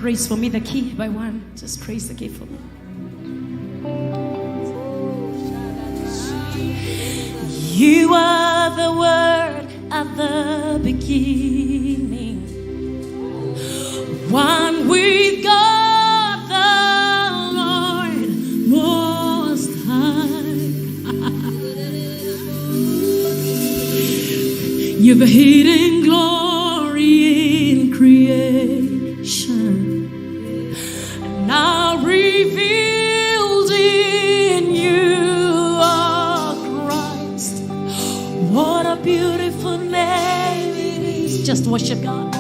Raise for me the key by one. Just raise the key for me. You are the Word at the beginning, one with God the Lord Most High. You've hidden glory in creation, and now revealed in you, oh Christ. What a beautiful name it is. Just worship God.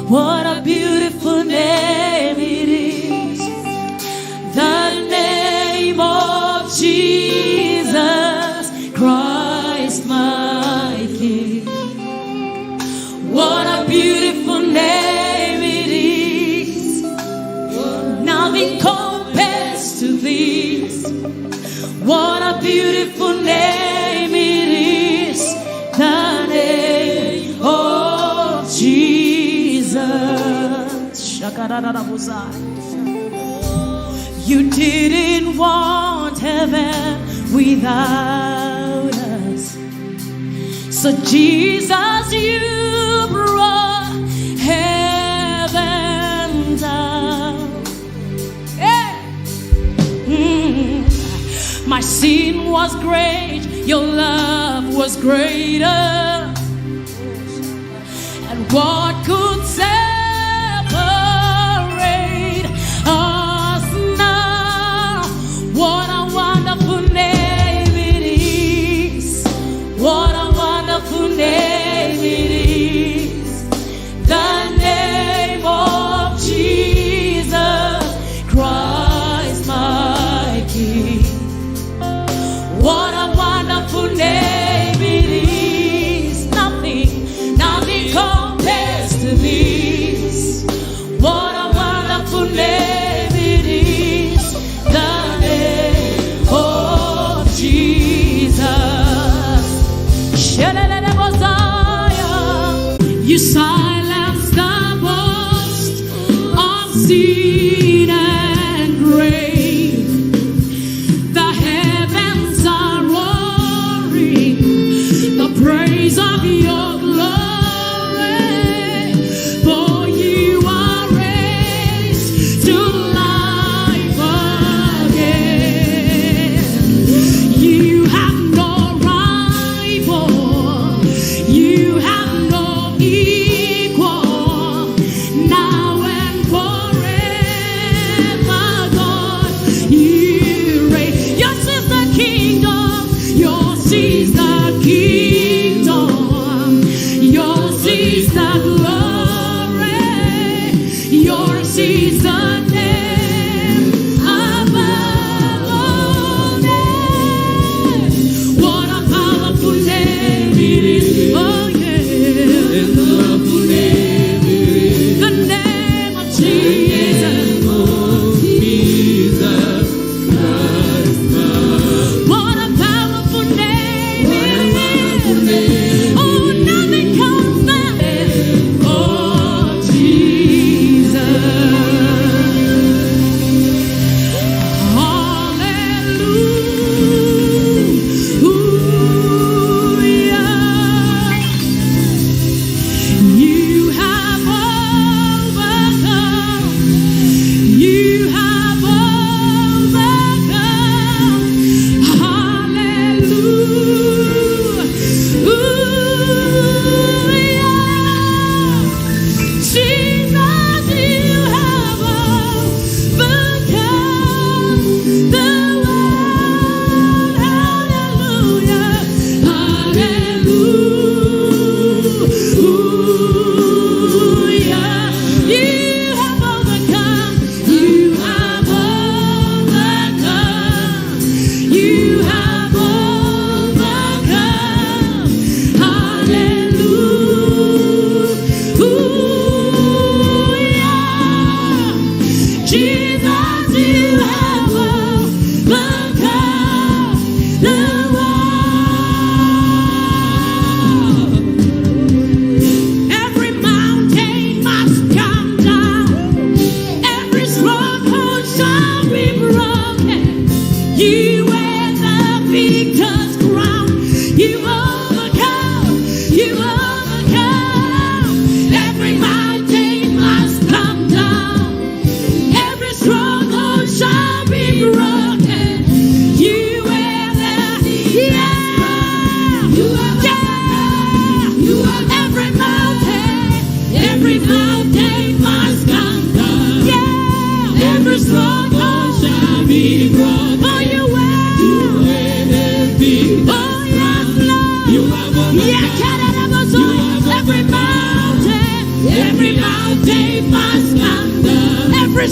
What a beautiful name it is. The name of Jesus Christ, my King. What a beautiful name it is. Nothing compares to this. What a beautiful name it is. The name of Jesus. You didn't want heaven without us, so Jesus, you brought heaven down. Hey. My sin was great, your love was greater, and what could separate us now? What a wonderful name it is. What a wonderful name it is. The name of Jesus Christ, my King. What a wonderful name it is. Nothing compares to this. What a wonderful name it is. The name of Jesus. You silence the boast of sin and grave. The heavens are roaring the praise of your glory. For you are raised to life again. You have no rival. You have no equal. Now and forever, God, you reign. Yours is the kingdom. Yours is the kingdom.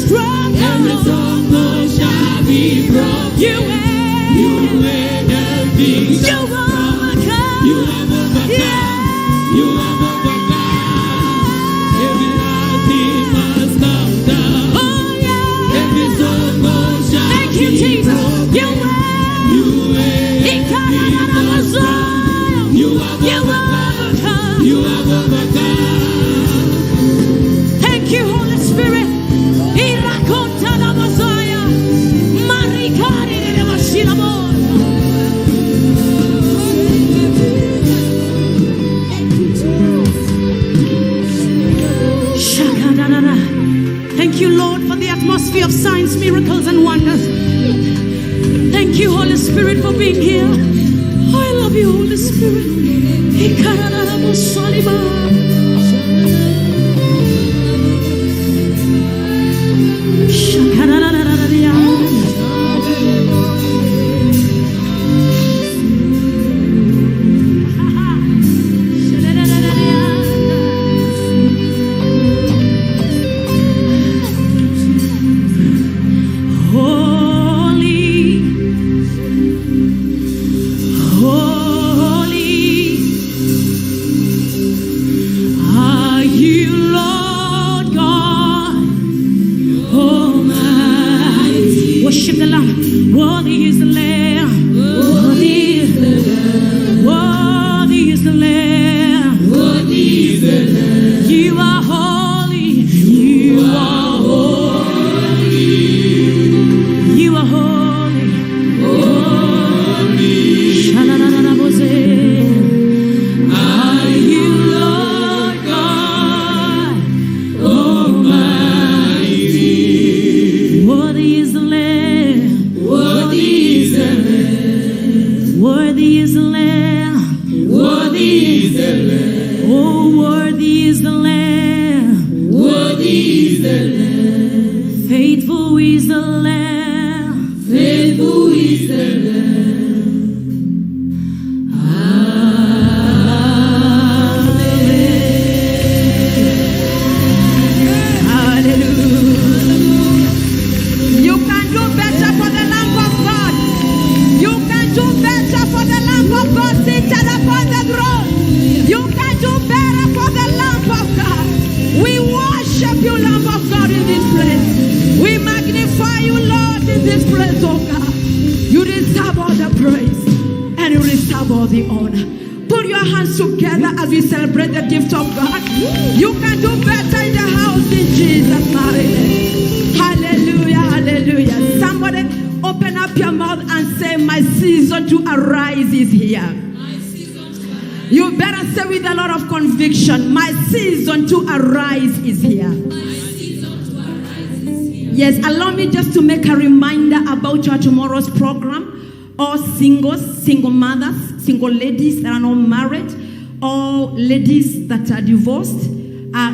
strong. Every stronghold shall be broken. You made everything. You overcome. You have overcome. Yeah. You have overcome. Every nothing must come down. Oh yeah. Every stronghold shall Thank be you, Jesus. broken. You overcome. You have overcome. Thank you, Holy Spirit. Thank you, Lord, for the atmosphere of signs, miracles, and wonders. Thank you, Holy Spirit, for being here. Oh, I love you, Holy Spirit. Worship the Lamb. Worthy is the Lamb. Worthy is the Lamb. Worthy is the Lamb. Worthy is the Lamb. You are holy. You are holy. You are holy. Holy. Are you Lord God Almighty? Worthy is the Lamb. Worthy is the Lamb. Worthy is the Lamb. Worthy is the Lamb. Oh, worthy is the Lamb. Worthy is the Lamb. Faithful is the Lamb. Faithful is the Lamb. Hallelujah. You can do better for the Lamb of God. You can do better for the Lamb of God seated upon the throne. You can do better for the Lamb of God. We worship you, Lamb of God, in this place. We magnify you, Lord, in this place, oh God. You deserve all the praise and you deserve all the honor. Put your hands together as we celebrate the gift of God. You can do better in the house in Jesus' name. Hallelujah, hallelujah. Somebody open up your mouth and say, my season to arise is here. You better say with a lot of conviction, my season to arise is here. Yes, allow me just to make a reminder about your tomorrow's program. All singles, single mothers, single ladies that are not married, all ladies that are divorced,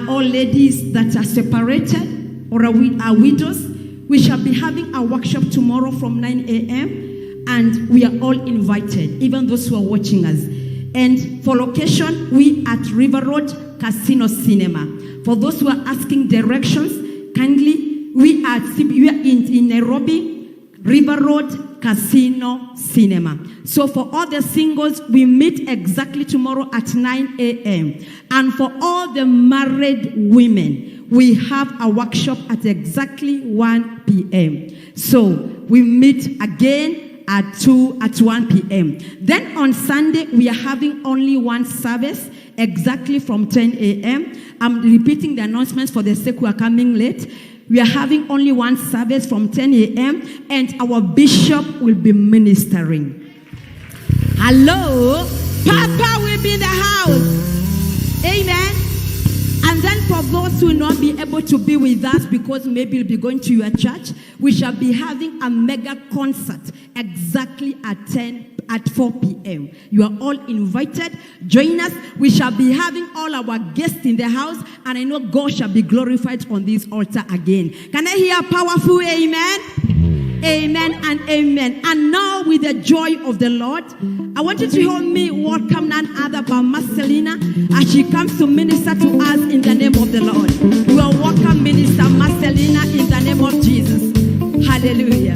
all ladies that are separated or are widows. We shall be having a workshop tomorrow from 9 a.m. and we are all invited, even those who are watching us. And for location, we at River Road Casino Cinema. For those who are asking directions, kindly, we are in Nairobi, River Road Casino Cinema. So for all the singles, we meet exactly tomorrow at 9 a.m. And for all the married women, we have a workshop at exactly 1 p.m. So we meet again at 1 p.m. Then on Sunday, we are having only one service exactly from 10 a.m. I'm repeating the announcements for the sake who are coming late. We are having only one service from 10 a.m. and our bishop will be ministering. Hello, Papa will be in the house. Amen. And then for those who will not be able to be with us because maybe you'll be going to your church, we shall be having a mega concert exactly at 4 p.m. You are all invited. Join us. We shall be having all our guests in the house, and I know God shall be glorified on this altar again. Can I hear a powerful amen? Amen and amen. And now with the joy of the Lord, I want you to help me welcome none other but Marcelina as she comes to minister to us in the name of the Lord. You are welcome, Minister Marcelina, in the name of Jesus. Hallelujah.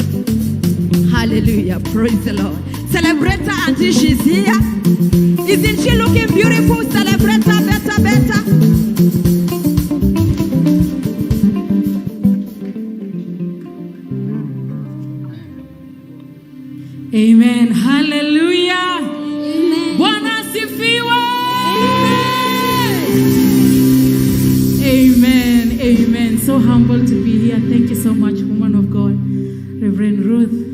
Hallelujah. Praise the Lord. Celebrate her until she's here. Isn't she looking beautiful? Celebrate her better. Amen. Hallelujah. Bwana asifiwe. Amen. Amen. So humble to be here. Thank you so much, woman of God, Reverend Ruth.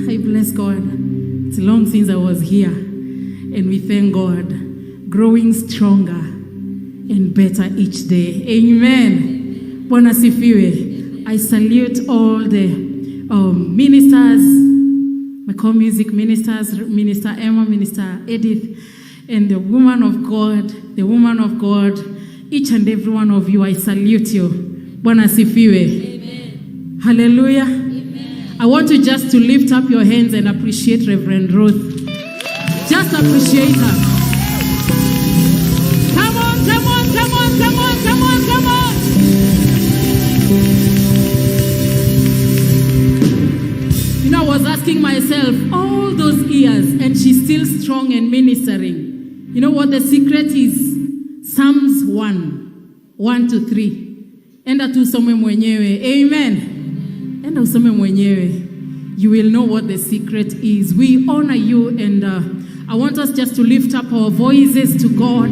I bless God. It's long since I was here, and we thank God, growing stronger and better each day. Amen. Bwana asifiwe. I salute all the ministers, my co-music ministers, Minister Emma, Minister Edith, and the woman of God, each and every one of you, I salute you. Bwana asifiwe. Amen. Hallelujah. Amen. I want you just to lift up your hands and appreciate Reverend Ruth. Just appreciate her. Come on. You know, I was asking myself, all those years, and she's still strong and ministering. You know what the secret is? Psalms 1:1-3. Enda tu some mwenyewe. Amen. Enda usome mwenyewe. You will know what the secret is. We honor you, and I want us just to lift up our voices to God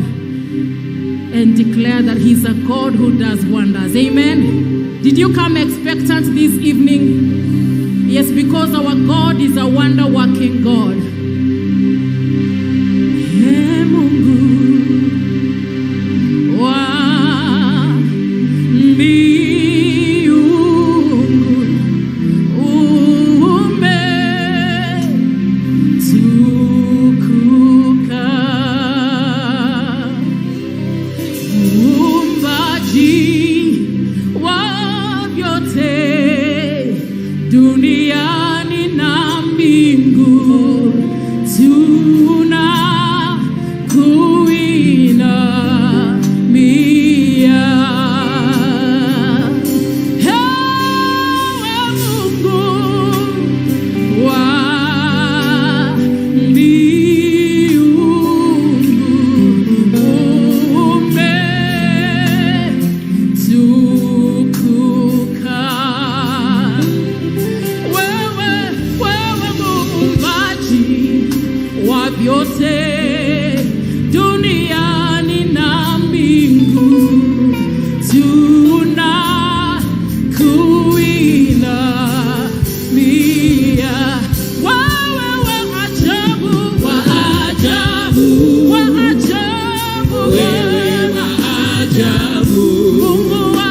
and declare that He's a God who does wonders. Amen. Did you come expectant this evening? Yes, because our God is a wonder-working God. Duniani na mbingu tunakuinamia. Ewe Mungu wa mbingu, umetukuka. Yote duniani na mbingu tunakuinamia. Wewe wa ajabu, wewe wa ajabu, Mungu wa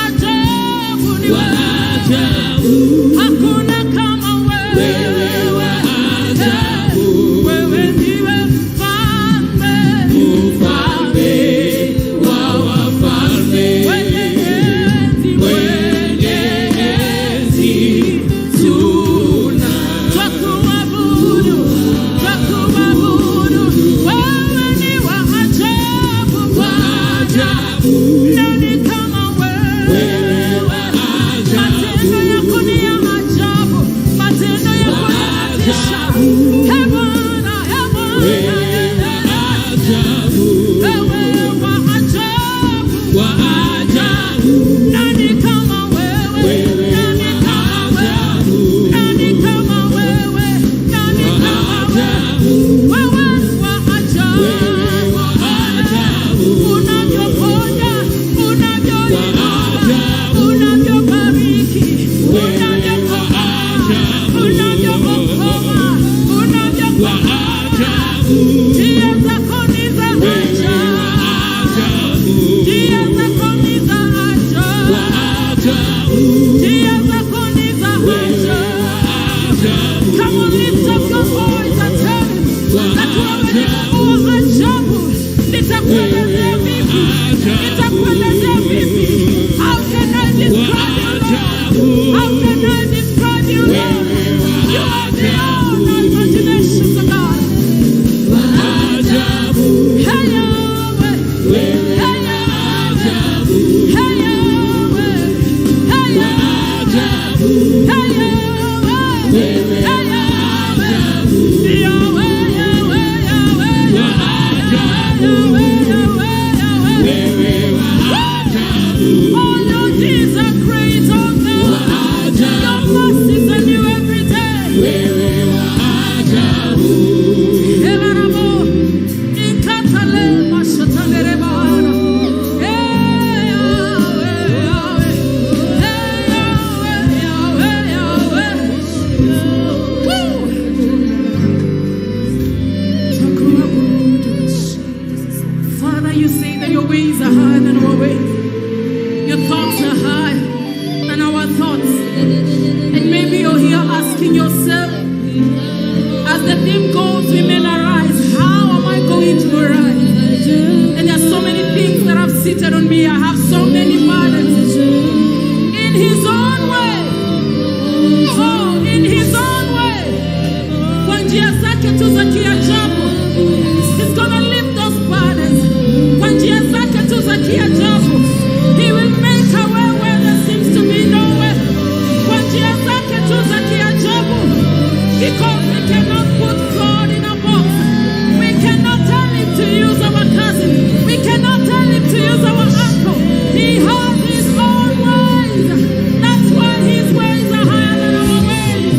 ajabu, ni wa ajabu, hakuna kama wewe wa ajabu. Wewe ndiwe mfalme wa wafalme, mwenye enzi twakuabudu. Wewe ni wa ajabu, nani kama wewe? Matendo yako ni ya ajabu, matendo yako yanatisha. How can I describe you, Lord? How can I lifted on me. I have so many burdens. In His own way. Oh, in His own way. Kwa njia zake tu za kiajabu. He's gonna lift those burdens. Kwa njia zake tu za kiajabu. He will make a way where there seems to be no way. Kwa njia zake tu za kiajabu. Because we cannot put God in a box. We cannot tell Him to use our cousin. We cannot tell Him to use our uncle. He has His own ways. That's why His ways are higher than our ways.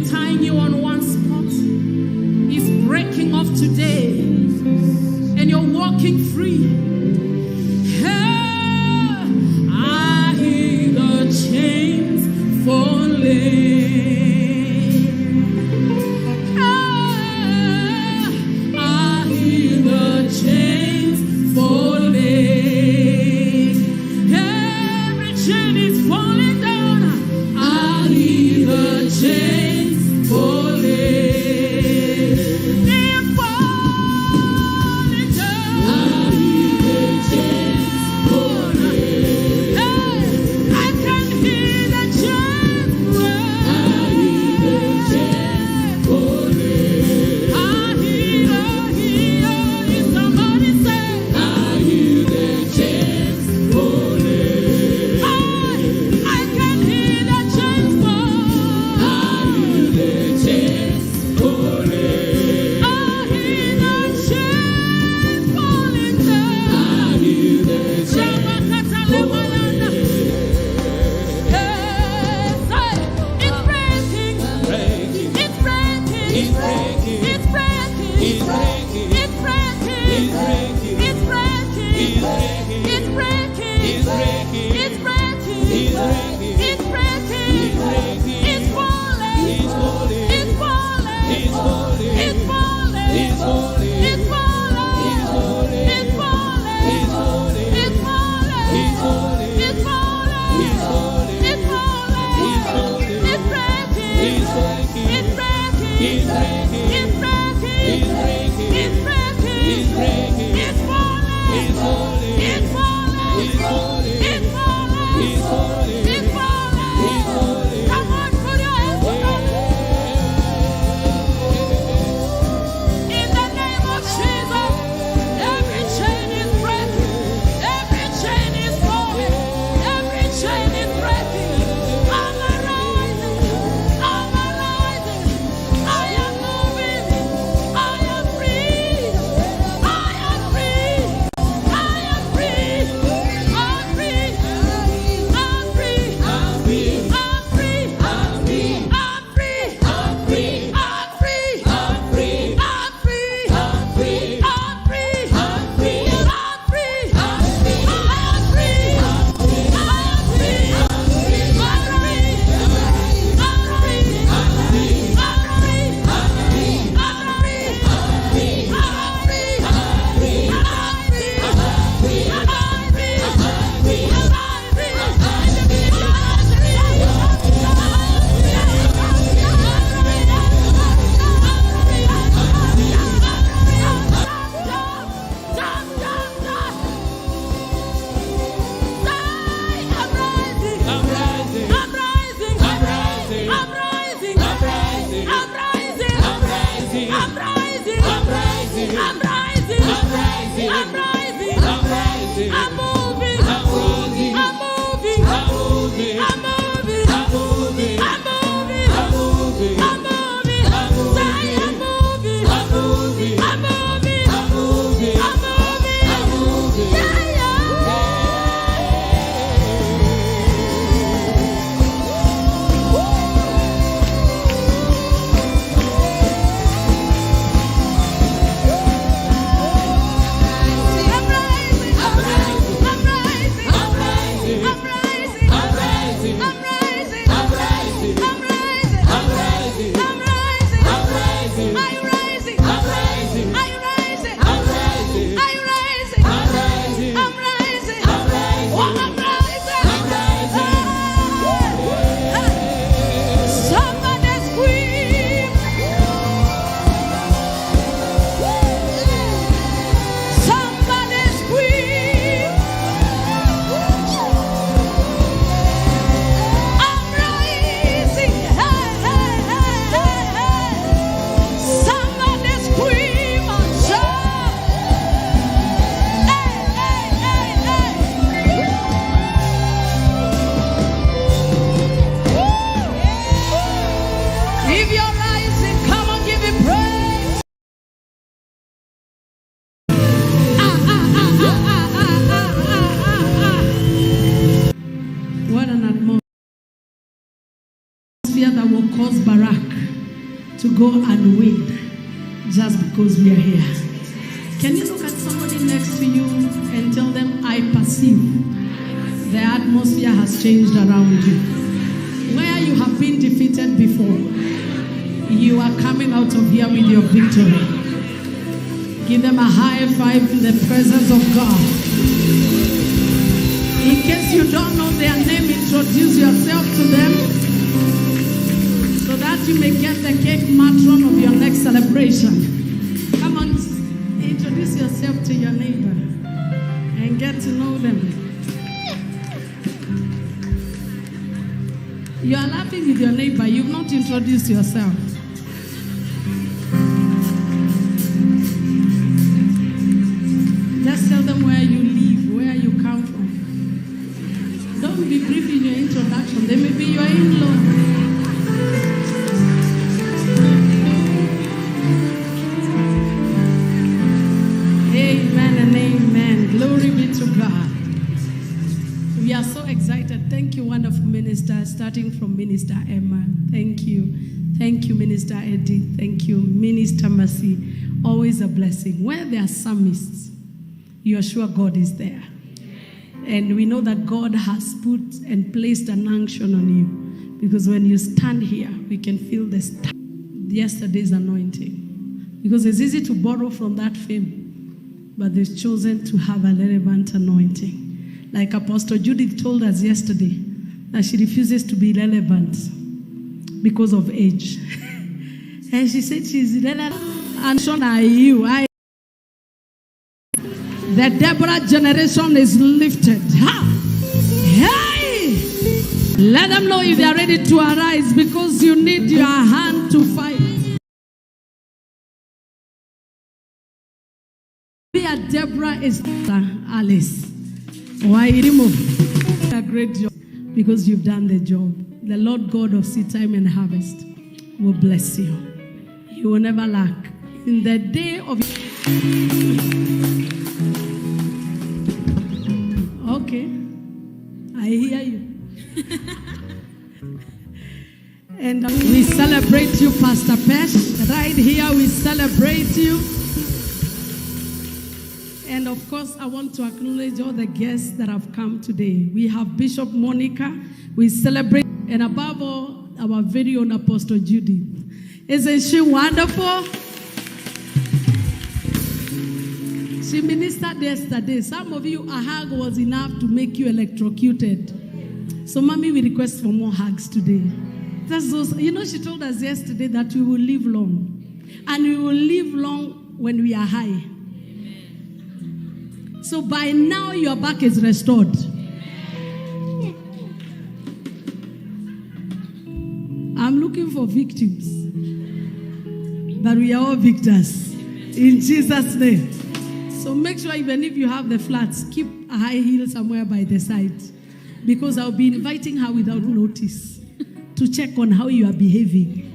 been tying you on one spot is breaking off today, and you're walking free. I hear the chains falling. I hear the chains falling. Every chain is falling down. I hear the chains falling. They're falling down. I hear the chains falling. I can hear the chains falling. I hear the chains falling. I hear, somebody say, I hear the chains falling. I can hear the chains falling. I hear the chains falling. I hear the chains falling down. I hear the chains falling. It's breaking. It's breaking. It's breaking. It's breaking. It's breaking. It's breaking. It's breaking. It's breaking. It's breaking. It's breaking. It's breaking. It's breaking. It's breaking. It's breaking. It's breaking. It's falling. It's falling. It's falling. It's falling. It's falling. It's falling. It's falling. It's falling. It's falling. It's falling. It's falling. It's falling. It's falling. It's falling. It's falling. It's falling. It's breaking. It's breaking. It's breaking. It's breaking. It's breaking. It's breaking. It's breaking. It's breaking. It's falling. It's falling. It's falling. It's falling. It's falling. It's falling. It's falling. It's falling. Come on, put your hands together. In the name of Jesus, every chain is breaking. Every chain is falling. Every chain is breaking. I'm arising. I'm arising. I am moving. I am free. I am free. I am free. I'm free. I'm free. I'm free. I'm free. I'm free. I'm free. I'm free. I'm free. I'm free. I'm free. I'm free. I'm free. I'm free. I'm free. I'm free. I'm free. I'm free. I'm free. I'm free. That will cause Barak to go and win just because we are here. Can you look at somebody next to you and tell them, I perceive the atmosphere has changed around you. Where you have been defeated before, you are coming out of here with your victory. Give them a high five in the presence of God. In case you don't know their name, introduce yourself to them so that you may get the cake matron of your next celebration. Come on, introduce yourself to your neighbor and get to know them. You are laughing with your neighbor. You've not introduced yourself. Just tell them where you live, where you come from. Don't be brief in your introduction. They may be your in-law. Amen and amen. Glory be to God. We are so excited. Thank you, wonderful minister, starting from Minister Emma. Thank you. Thank you, Minister Eddie. Thank you, Minister Mercy. Always a blessing. Where there are psalmists, you are sure God is there. And we know that God has put and placed an unction on you. Because when you stand here, we can feel yesterday's anointing. Because it's easy to borrow from that fame, but they've chosen to have a relevant anointing. Like Apostle Judith told us yesterday, that she refuses to be relevant because of age. And she said she's relevant. And so are you. The Deborah generation is lifted. Ha! Hey! Let them know if they are ready to arise, because you need your hand to fight. Be a Deborah is Alice. Why remove? A great job, because you've done the job. The Lord God of seed time and harvest will bless you. You will never lack. In the day of... Okay, I hear you. And we celebrate you, Pastor Pesh. Right here, we celebrate you. And of course, I want to acknowledge all the guests that have come today. We have Bishop Monica. We celebrate, and above all, our very own Apostle Judy. Isn't she wonderful? She ministered yesterday. Some of you, a hug was enough to make you electrocuted. So, Mommy, we request for more hugs today. That's those, she told us yesterday that we will live long. And we will live long when we are high. So by now, your back is restored. I'm looking for victims. But we are all victors. In Jesus' name. So make sure, even if you have the flats, keep a high heel somewhere by the side. Because I'll be inviting her without notice to check on how you are behaving.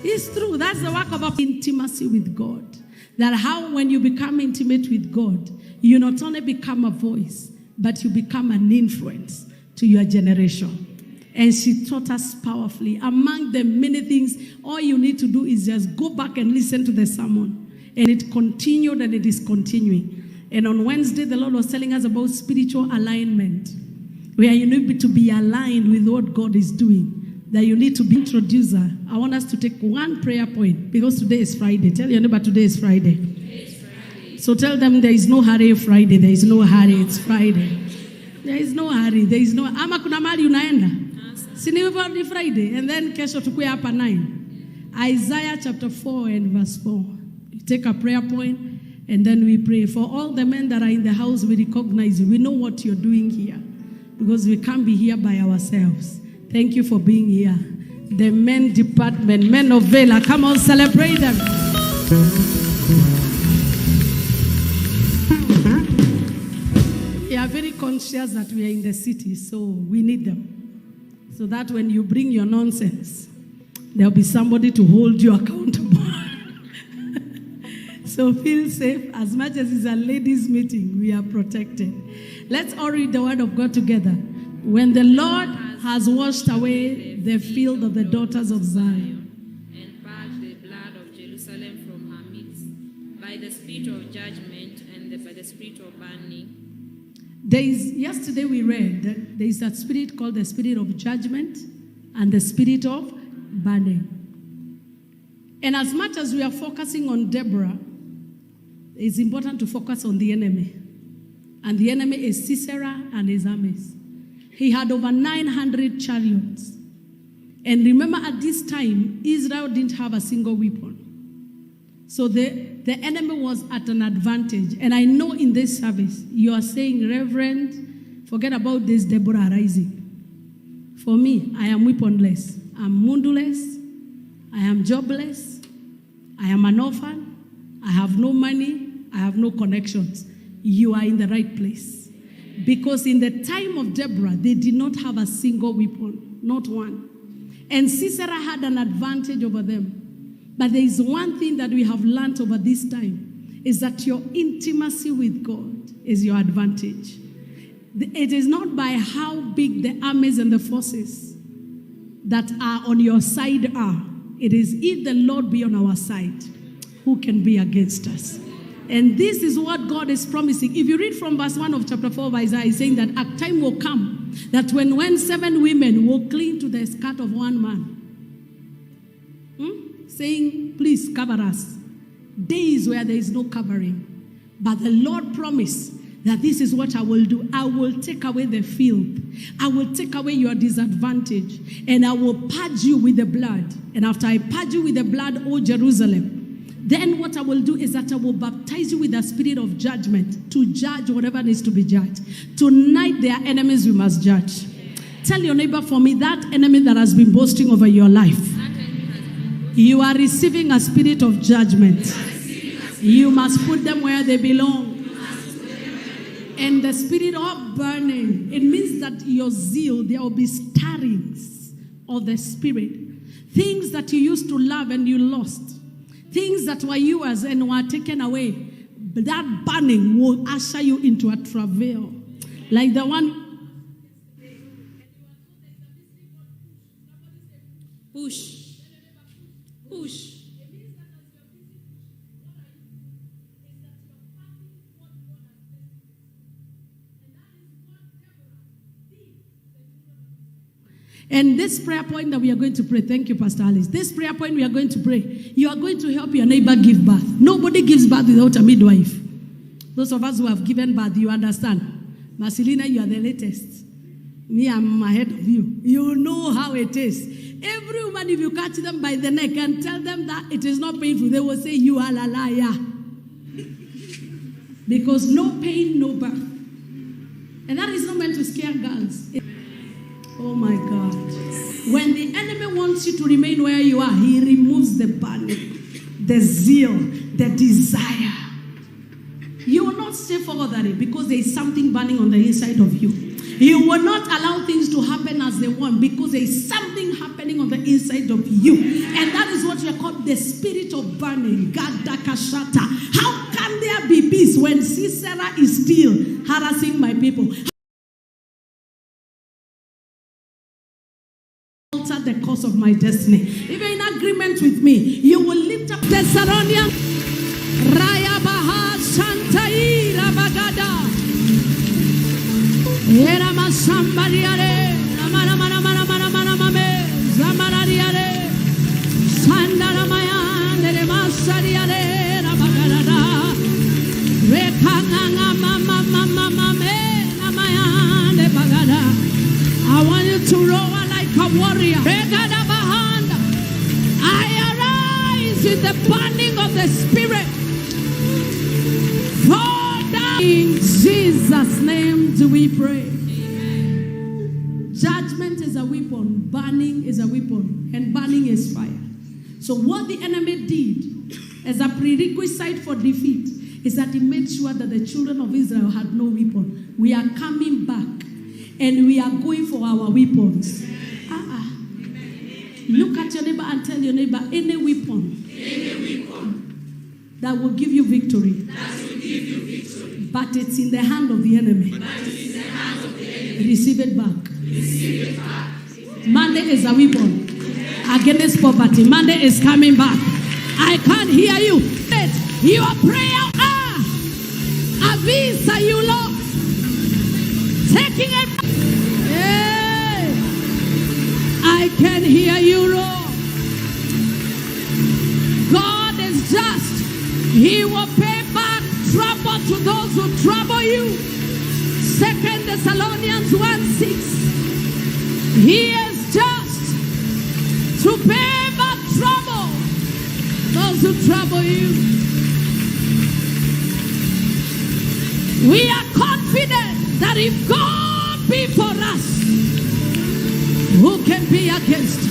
It's true. That's the work of intimacy with God. That how when you become intimate with God, you not only become a voice, but you become an influence to your generation. And she taught us powerfully. Among the many things, all you need to do is just go back and listen to the sermon. And it continued and it is continuing. And on Wednesday, the Lord was telling us about spiritual alignment, where you need to be aligned with what God is doing, that you need to be introducer. I want us to take one prayer point, because today is Friday. Tell your neighbor, today is Friday. So tell them there is no hurry Friday. There is no hurry. It's Friday. There is no hurry. There is no... Ama kuna mali unaenda. Sini Friday. And then kesho tukue hapa 9. Isaiah chapter 4 and verse 4. You take a prayer point and then we pray. For all the men that are in the house, we recognize you. We know what you're doing here. Because we can't be here by ourselves. Thank you for being here. The men department, men of Vela. Come on, celebrate them. We are very conscious that we are in the city, so we need them. So that when you bring your nonsense, there'll be somebody to hold you accountable. So feel safe. As much as it's a ladies' meeting, we are protected. Let's all read the word of God together. When the Lord has washed away the filth of the daughters of Zion, spirit of burning. Yesterday we read that there is a spirit called the spirit of judgment and the spirit of burning. And as much as we are focusing on Deborah, it's important to focus on the enemy. And the enemy is Sisera and his armies. He had over 900 chariots. And remember, at this time, Israel didn't have a single weapon. So the enemy was at an advantage. And I know in this service, you are saying, Reverend, forget about this Deborah rising. For me, I am weaponless. I'm woundless. I am jobless. I am an orphan. I have no money. I have no connections. You are in the right place. Because in the time of Deborah, they did not have a single weapon. Not one. And Sisera had an advantage over them. But there is one thing that we have learned over this time, is that your intimacy with God is your advantage. It is not by how big the armies and the forces that are on your side are. It is, if the Lord be on our side, who can be against us? And this is what God is promising. If you read from verse 1 of chapter 4 of Isaiah, he's saying that a time will come that when 7 women will cling to the skirt of one man, saying, please cover us. Days where there is no covering. But the Lord promised that this is what I will do. I will take away the filth. I will take away your disadvantage. And I will purge you with the blood. And after I purge you with the blood, O Jerusalem, then what I will do is that I will baptize you with the spirit of judgment to judge whatever needs to be judged. Tonight, their enemies we must judge. Tell your neighbor, for me, that enemy that has been boasting over your life, you are receiving a spirit of judgment. You must put them where they belong. And the spirit of burning, it means that your zeal, there will be stirrings of the spirit. Things that you used to love and you lost. Things that were yours and were taken away. That burning will usher you into a travail. Like the one. Push. And this prayer point that we are going to pray, thank you, Pastor Alice. This prayer point we are going to pray, you are going to help your neighbor give birth. Nobody gives birth without a midwife. Those of us who have given birth, you understand. Marcelina, you are the latest. Me, I'm ahead of you. You know how it is. Every woman, if you catch them by the neck and tell them that it is not painful, they will say, you are a liar. Because no pain, no birth. And that is not meant to scare girls. Oh my God. When the enemy wants you to remain where you are, he removes the burning, the zeal, the desire. You will not stay further because there is something burning on the inside of you. You will not allow things to happen as they want because there is something happening on the inside of you. And that is what we call the spirit of burning. Gadakashata. How can there be peace when Sisera is still harassing my people? Alter the course of my destiny. If you're in agreement with me, you will lift up the Saronian. Raya Baha Santai Rabagada. Era Masambariare. Amana Mana Mana Mana Mana Mame. Zamarariare. Sandaramayan. Masariare. Rabagada. Rekanga Mama Mama Mame. Namayan. Bagada. I want you to roar like a warrior. I arise in the burning of the Spirit. Father, in Jesus' name do we pray. Amen. Judgment is a weapon. Burning is a weapon. And burning is fire. So what the enemy did as a prerequisite for defeat is that he made sure that the children of Israel had no weapon. We are coming back. And we are going for our weapons. Look at your neighbor and tell your neighbor, any weapon that will give you victory. But it's in the hand of the enemy. Receive it back. Monday is a weapon against poverty. Monday is coming back. I can't hear you. Your prayer, a visa, you Lord. Taking it. Hey. I can hear you, Lord. God is just. He will pay back trouble to those who trouble you. 2 Thessalonians 1:6. He is just to pay back trouble those who trouble you. We are confident that if God be for us, who can be against us?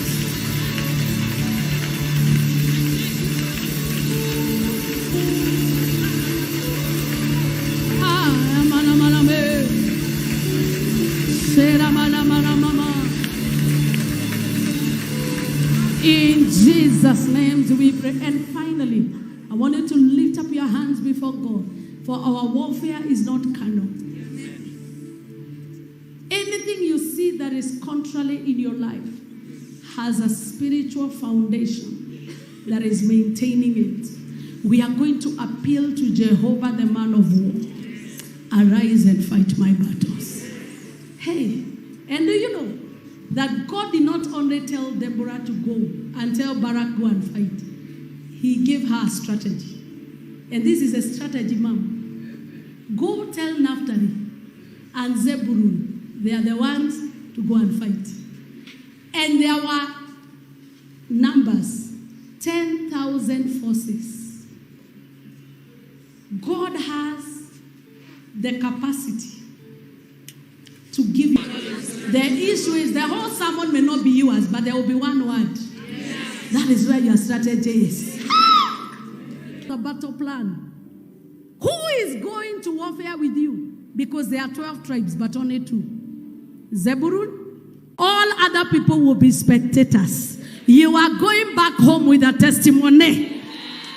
In Jesus' name do we pray. And finally, I want you to lift up your hands before God. For our warfare is not carnal. Anything you see that is contrary in your life has a spiritual foundation that is maintaining it. We are going to appeal to Jehovah, the man of war. Arise and fight my battles. Hey, and do you know that God did not only tell Deborah to go and tell Barak go and fight. He gave her a strategy. And this is a strategy, ma'am. Go tell Naphtali and Zebulun, they are the ones to go and fight. And there were numbers, 10,000 forces. God has the capacity to give you. The issue is the whole sermon may not be yours, but there will be one word. Yes. That is where your strategy is. The battle plan. Who is going to warfare with you? Because there are 12 tribes, but only 2. Zebulun. All other people will be spectators. You are going back home with a testimony.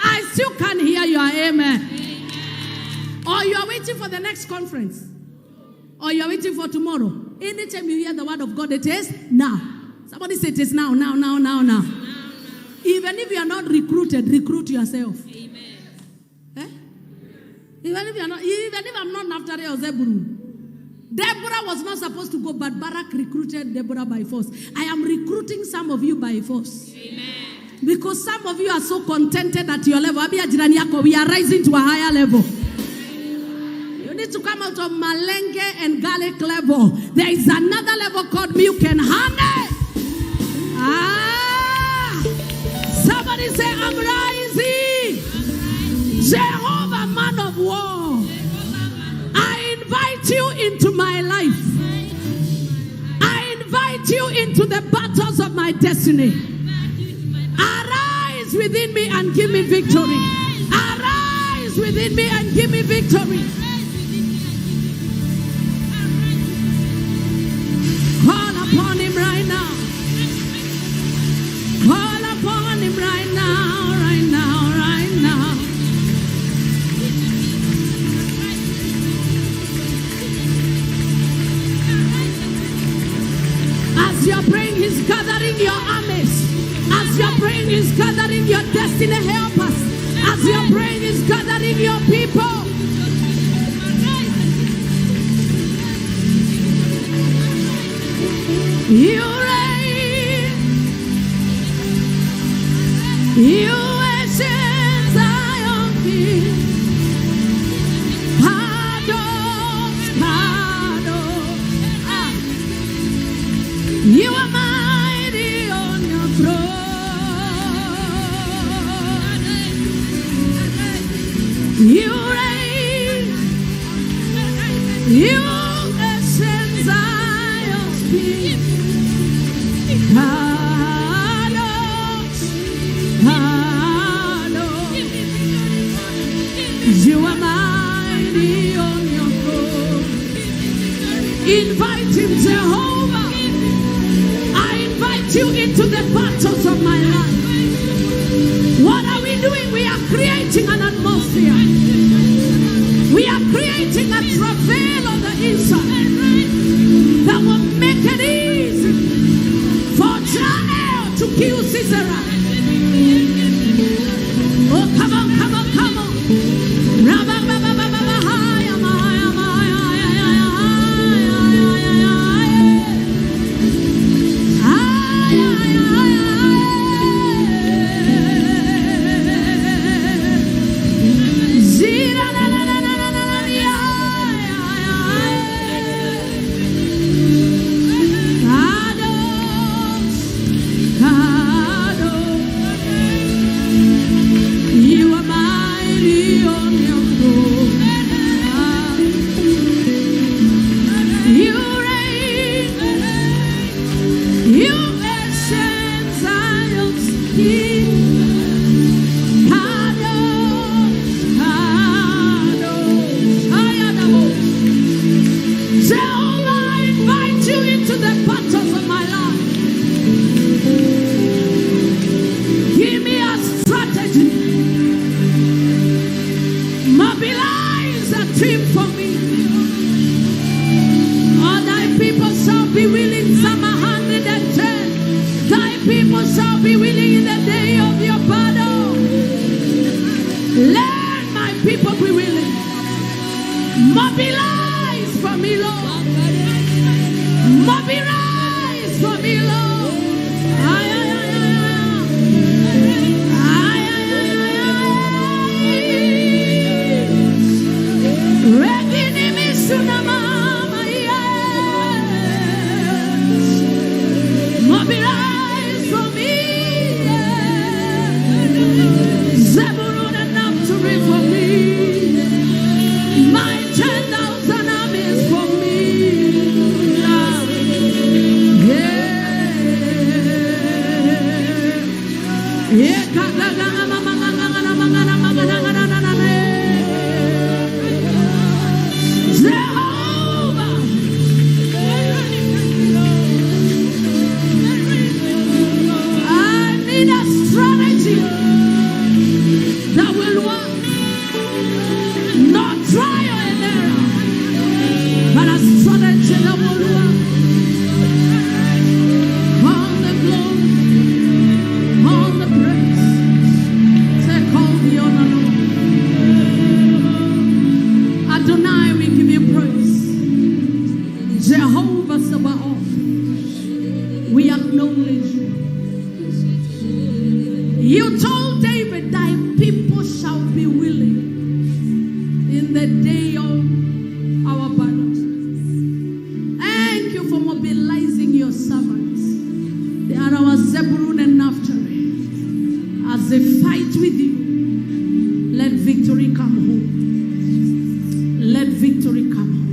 I still can't hear your amen. Or you are waiting for the next conference. Or you are waiting for tomorrow. Anytime you hear the word of God, it is now. Somebody say it is now. Even if you are not recruited, recruit yourself. Amen. Eh? Even if I'm not Naphtali or Zebulun. Deborah was not supposed to go, but Barak recruited Deborah by force. I am recruiting some of you by force. Amen. Because some of you are so contented at your level. We are rising to a higher level. To come out of malenge and garlic level. There is another level called milk and honey. Somebody say, I'm rising. Jehovah, man of war. I invite you into my life. I invite you into the battles of my destiny. Arise within me and give me victory. Arise within me and give me victory. Call upon him right now. Call upon him right now, right now, right now. As you're praying, he's gathering your armies. As you're praying, he's gathering your destiny helpers. As you're praying, he's gathering your people. You reign, you ancient Zion King, Kadosh, Kadosh. You are mighty on your throne. You reign, you ancient Zion King. Kadosh, Kadosh. You are mighty on your throne. Invite him, Jehovah. I invite you into the battles of my life. What are we doing? We are creating an atmosphere. We are creating a travail on the inside that will make it easy for Jael to kill Sisera. Oh, come on, come on, come on. people shall be willing in the day of your battle. Let my people be willing. Mobilize for me, Lord. Mobilize for me, Lord. Ay, ay, ay, ay, ay. Ay, ay, ay, ay. Reginimi sunamama, yes. Mobilize for me, yes. Zebulun enough to read for me. My 10,000 armies for me. Jehovah, I need a strategy that will work. Not trial and error, but a strategy that will work. All the glory, all the praise, take all the honor, Lord. Adonai, we give you praise. Jehovah Sabaoth, we acknowledge you. You told David, thy people shall be willing in the day of our battles. Thank you for mobilizing your servants. They are our Zebulun and Naphtali. As they fight with you, let victory come home. Let victory come home.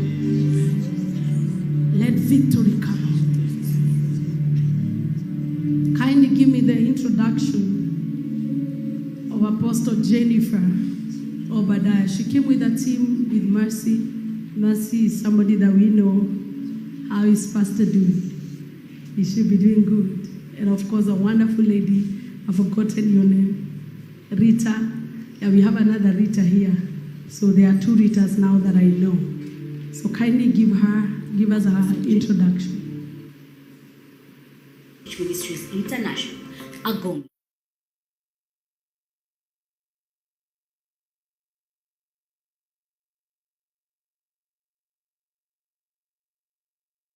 Let victory come home. Kindly give me the introduction of Apostle Jennifer Obadiah. She came with a team with Mercy. Mercy is somebody that we know. How is Pastor doing? He should be doing good. And of course, a wonderful lady. I've forgotten your name. Rita. Yeah, we have another Rita here. So there are 2 Ritas now that I know. So kindly give us her introduction. Ministries International, Agom.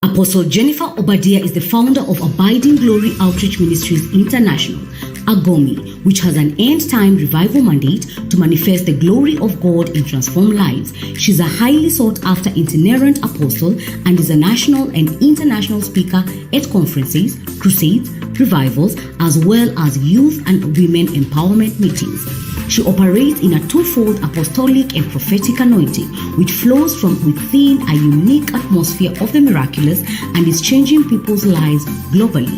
Apostle Jennifer Obadiah is the founder of Abiding Glory Outreach Ministries International, Agomi, which has an end-time revival mandate to manifest the glory of God and transform lives. She's a highly sought-after itinerant apostle and is a national and international speaker at conferences, crusades, revivals, as well as youth and women empowerment meetings. She operates in a twofold apostolic and prophetic anointing, which flows from within a unique atmosphere of the miraculous and is changing people's lives globally.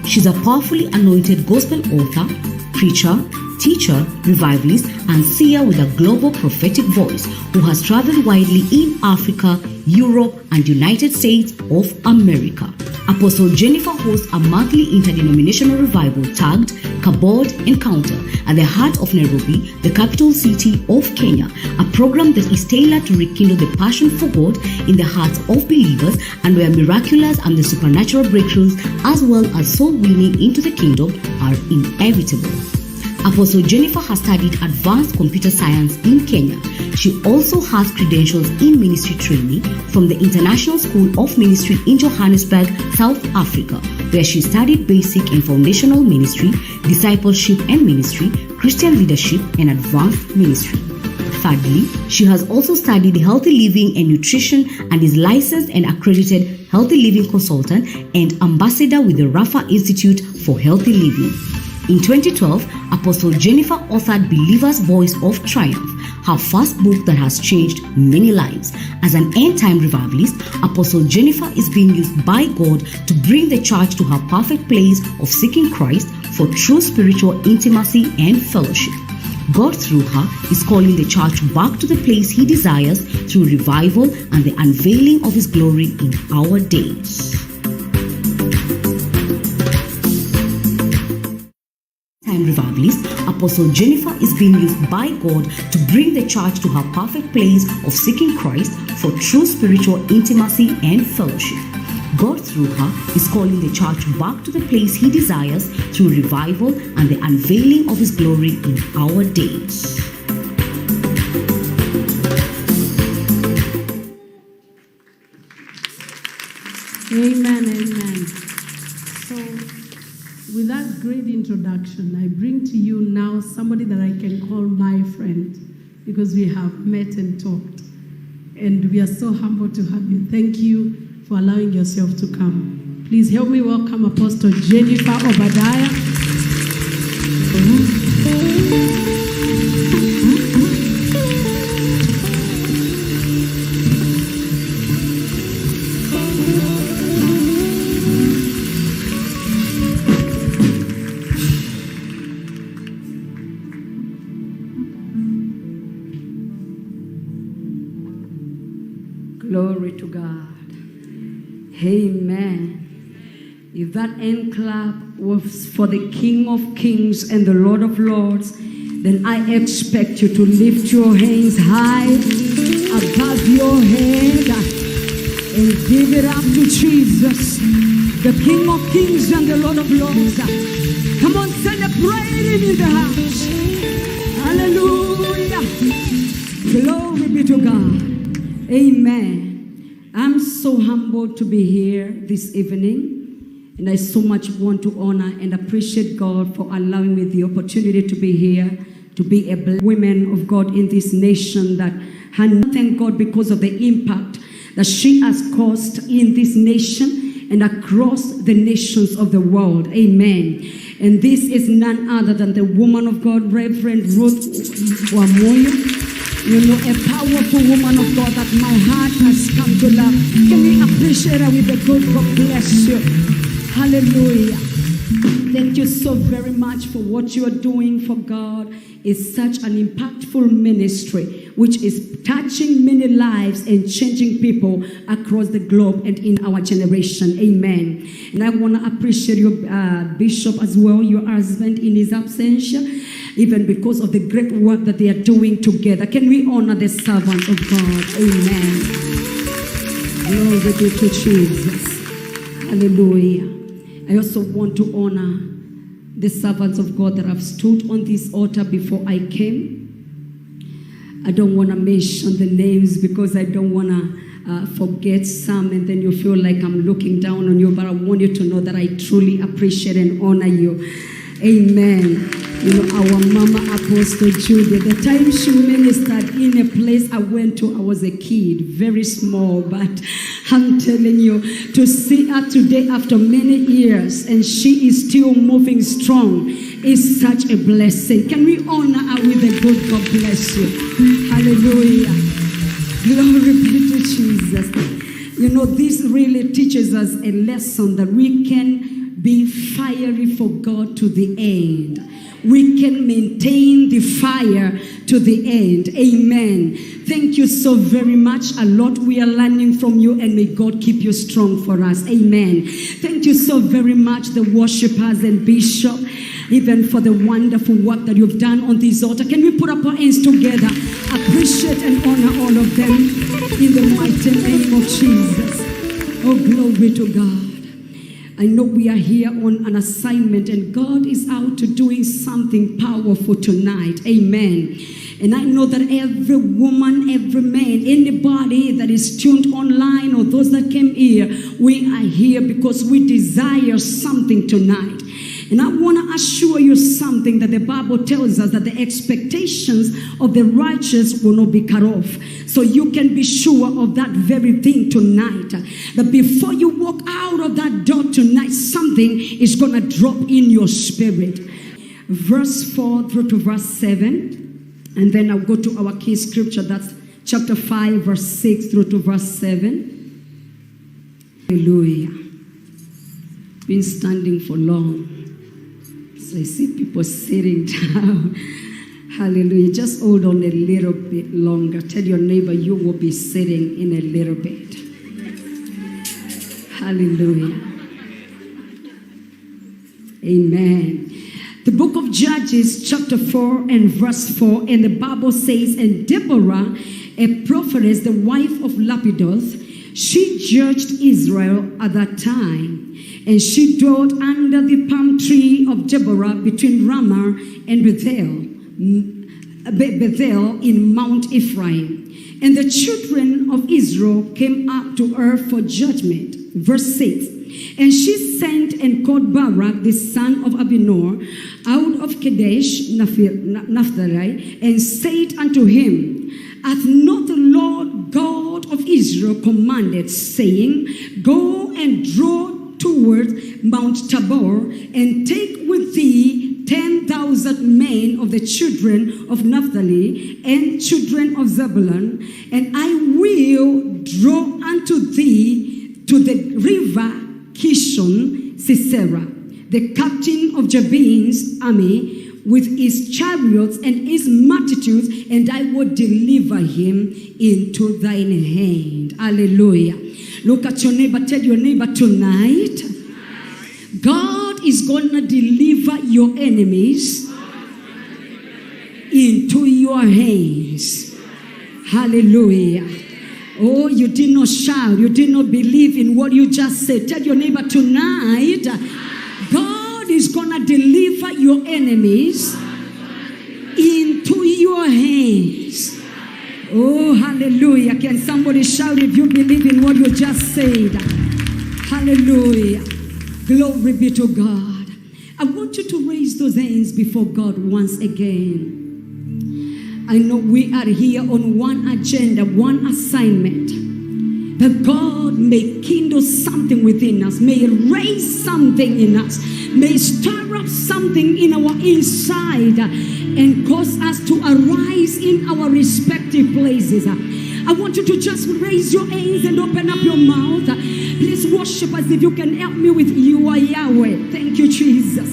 She's a powerfully anointed gospel author, preacher, teacher, revivalist, and seer with a global prophetic voice who has traveled widely in Africa, Europe, and United States of America. Apostle Jennifer hosts a monthly interdenominational revival tagged Kabod Encounter at the heart of Nairobi, the capital city of Kenya, a program that is tailored to rekindle the passion for God in the hearts of believers and where miraculous and the supernatural breakthroughs as well as soul winning into the kingdom are inevitable. Apostle Jennifer has studied advanced computer science in Kenya. She also has credentials in ministry training from the International School of Ministry in Johannesburg, South Africa, where she studied basic and foundational ministry, discipleship and ministry, Christian leadership, and advanced ministry. Thirdly, she has also studied healthy living and nutrition and is licensed and accredited healthy living consultant and ambassador with the Rafa Institute for Healthy Living. In 2012, Apostle Jennifer authored Believer's Voice of Triumph, her first book that has changed many lives. As an end-time revivalist, Apostle Jennifer is being used by God to bring the church to her perfect place of seeking Christ for true spiritual intimacy and fellowship. God, through her, is calling the church back to the place He desires through revival and the unveiling of His glory in our days. Revivalist, Apostle Jennifer is being used by God to bring the church to her perfect place of seeking Christ for true spiritual intimacy and fellowship. God, through her, is calling the church back to the place He desires through revival and the unveiling of His glory in our days. Amen, amen. So, with that great introduction, I bring to you now somebody that I can call my friend, because we have met and talked. And we are so humbled to have you. Thank you for allowing yourself to come. Please help me welcome Apostle Jennifer Obadiah. Glory to God. Amen. If that end clap was for the King of Kings and the Lord of Lords, then I expect you to lift your hands high above your head and give it up to Jesus, the King of Kings and the Lord of Lords. Come on, celebrate Him in the house. Hallelujah. Glory be to God. Amen. I'm so humbled to be here this evening, and I so much want to honor and appreciate God for allowing me the opportunity to be here, to be a woman of God in this nation that thank God because of the impact that she has caused in this nation and across the nations of the world. Amen. And this is none other than the woman of God, Reverend Ruth Wamuyu. You know, a powerful woman of God that my heart has come to love. Can we appreciate her with a good God bless you? Hallelujah. Thank you so very much for what you are doing for God. It's such an impactful ministry which is touching many lives and changing people across the globe and in our generation. Amen. And I want to appreciate your bishop as well, your husband in his absence, even because of the great work that they are doing together. Can we honor the servants of God? Amen. Glory be to Jesus. Hallelujah. I also want to honor the servants of God that have stood on this altar before I came. I don't want to mention the names because I don't want to forget some and then you feel like I'm looking down on you, but I want you to know that I truly appreciate and honor you. Amen. You know, our Mama Apostle Judy, the time she ministered in a place I went to, I was a kid, very small, but I'm telling you, to see her today after many years and she is still moving strong is such a blessing. Can we honor her with a good God bless you? Hallelujah. Glory be to Jesus. You know, this really teaches us a lesson that we can be fiery for God to the end. We can maintain the fire to the end. Amen. Thank you so very much. A lot we are learning from you, and may God keep you strong for us. Amen. Thank you so very much, the worshipers and bishop, even for the wonderful work that you've done on this altar. Can we put up our hands together? Appreciate and honor all of them in the mighty name of Jesus. Oh, glory to God. I know we are here on an assignment and God is out to doing something powerful tonight. Amen. And I know that every woman, every man, anybody that is tuned online or those that came here, we are here because we desire something tonight. And I want to assure you something that the Bible tells us, that the expectations of the righteous will not be cut off. So you can be sure of that very thing tonight. That before you walk out of that door tonight, something is going to drop in your spirit. Verse 4 through to verse 7. And then I'll go to our key scripture. That's chapter 5, verse 6 through to verse 7. Hallelujah. Been standing for long. So I see people sitting down. Hallelujah. Just hold on a little bit longer. Tell your neighbor you will be sitting in a little bit. Hallelujah. Amen. The book of Judges, chapter 4 and verse 4, and the Bible says, and Deborah, a prophetess, the wife of Lapidoth, She judged Israel at that time, and she dwelt under the palm tree of Deborah between Ramah and Bethel in Mount Ephraim. And the children of Israel came up to her for judgment. Verse 6. And she sent and called Barak, the son of Abinor, out of Kadesh, Naphtali, and said unto him, Hath not the Lord God of Israel commanded, saying, Go and draw towards Mount Tabor, and take with thee 10,000 men of the children of Naphtali and children of Zebulun, and I will draw unto thee to the river Kishon Sisera, the captain of Jabin's army, with his chariots and his multitudes, and I will deliver him into thine hand. Hallelujah. Look at your neighbor, tell your neighbor tonight, God is going to deliver your enemies into your hands. Hallelujah. Oh, you did not shout. You did not believe in what you just said. Tell your neighbor tonight, God is going to deliver your enemies into your hands. Oh, hallelujah. Can somebody shout if you believe in what you just said? Hallelujah. Glory be to God. I want you to raise those hands before God once again. I know we are here on one agenda, one assignment. That God may kindle something within us, may raise something in us, may stir up something in our inside and cause us to arise in our respective places. I want you to just raise your hands and open up your mouth. Please worship as if you can help me with You Are Yahweh. Thank you, Jesus.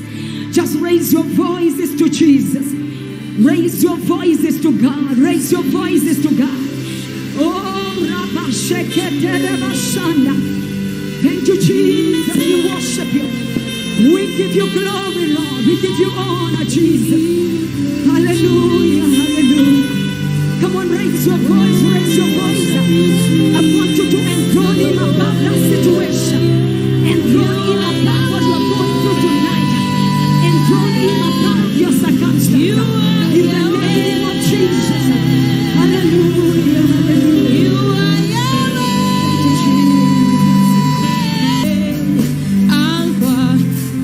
Just raise your voices to Jesus. Raise your voices to God. Raise your voices to God. Oh, Rabba Shekete Rabba Shanda. Thank you, Jesus. We worship You. We give You glory, Lord. We give You honor, Jesus. Hallelujah, hallelujah. Come on, raise your voice, raise your voice. I want you to enthrone Him above that situation. Enthrone Him above what you're going through tonight. Enthrone Him above your circumstance. In the name of Jesus. Hallelujah, hallelujah. You are Yahweh. Alpha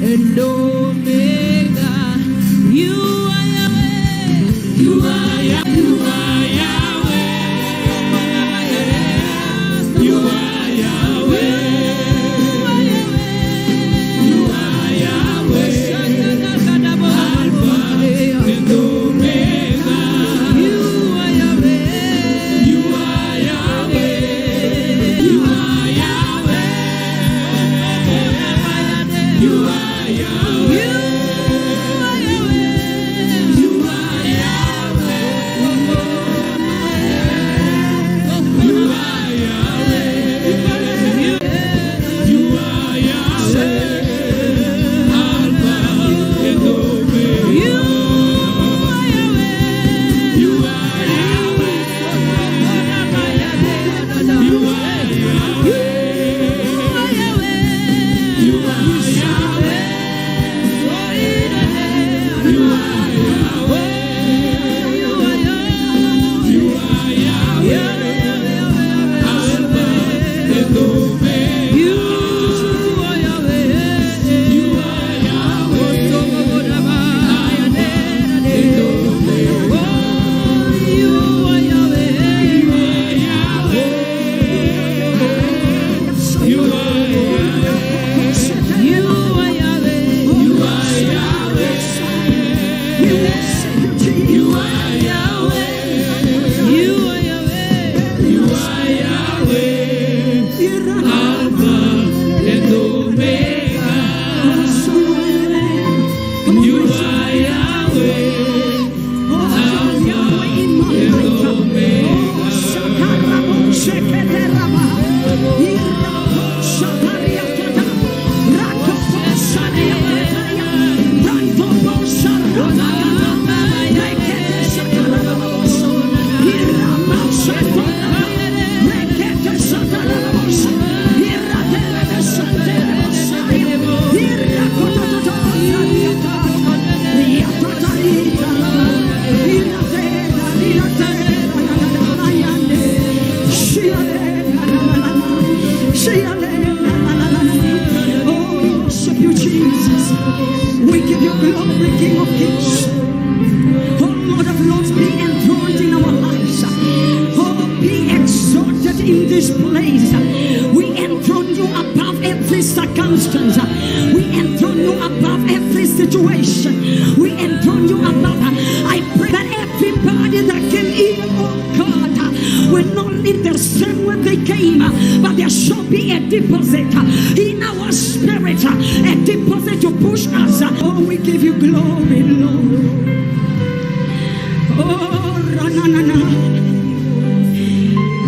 and Omega. You are Yahweh. You are Yahweh. You are glory, King of Kings. Oh, Lord of Lords, be enthroned in our lives. Oh, be exalted in this place. We enthrone you above every circumstance. We enthrone you above every situation. We enthrone you above. I pray that everybody that came here, oh God, will not leave the same way they came, but there shall be a deposit in our spirit, a deposit to push us. Oh, we give you glory, Lord. Oh, rananana,